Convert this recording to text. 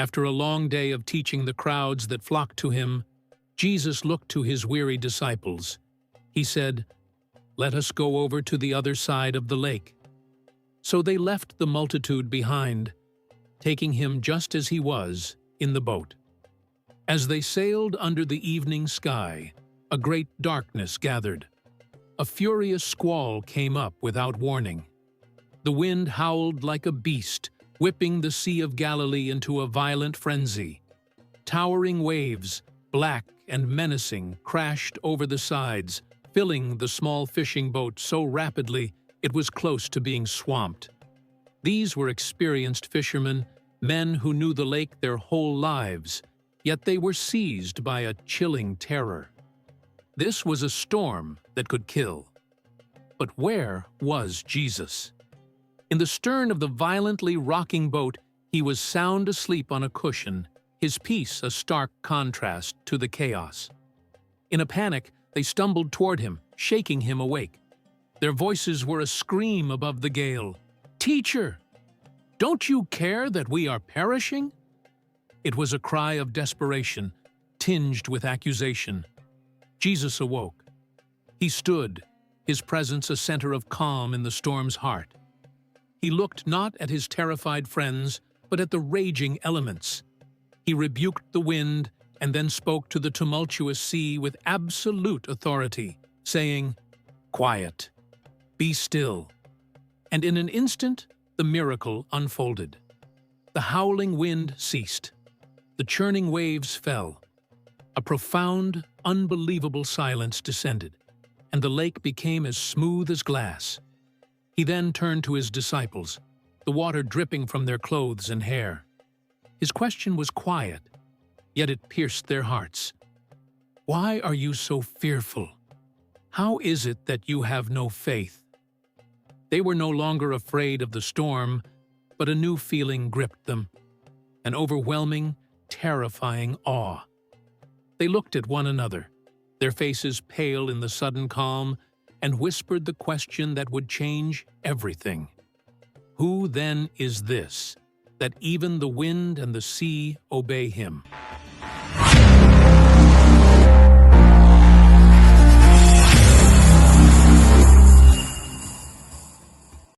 After a long day of teaching the crowds that flocked to him, Jesus looked to his weary disciples. He said, "Let us go over to the other side of the lake." So they left the multitude behind, taking him just as he was in the boat. As they sailed under the evening sky, a great darkness gathered. A furious squall came up without warning. The wind howled like a beast, whipping the Sea of Galilee into a violent frenzy. Towering waves, black and menacing, crashed over the sides, filling the small fishing boat so rapidly it was close to being swamped. These were experienced fishermen, men who knew the lake their whole lives, yet they were seized by a chilling terror. This was a storm that could kill. But where was Jesus? In the stern of the violently rocking boat, he was sound asleep on a cushion, his peace a stark contrast to the chaos. In a panic, they stumbled toward him, shaking him awake. Their voices were a scream above the gale. "Teacher, don't you care that we are perishing?" It was a cry of desperation, tinged with accusation. Jesus awoke. He stood, his presence a center of calm in the storm's heart. He looked not at his terrified friends, but at the raging elements. He rebuked the wind and then spoke to the tumultuous sea with absolute authority, saying, "Quiet, be still." And in an instant, the miracle unfolded. The howling wind ceased. The churning waves fell. A profound, unbelievable silence descended, and the lake became as smooth as glass. He then turned to his disciples, the water dripping from their clothes and hair. His question was quiet, yet it pierced their hearts. "Why are you so fearful? How is it that you have no faith?" They were no longer afraid of the storm, but a new feeling gripped them, an overwhelming, terrifying awe. They looked at one another, their faces pale in the sudden calm, and whispered the question that would change everything. "Who then is this, that even the wind and the sea obey him?"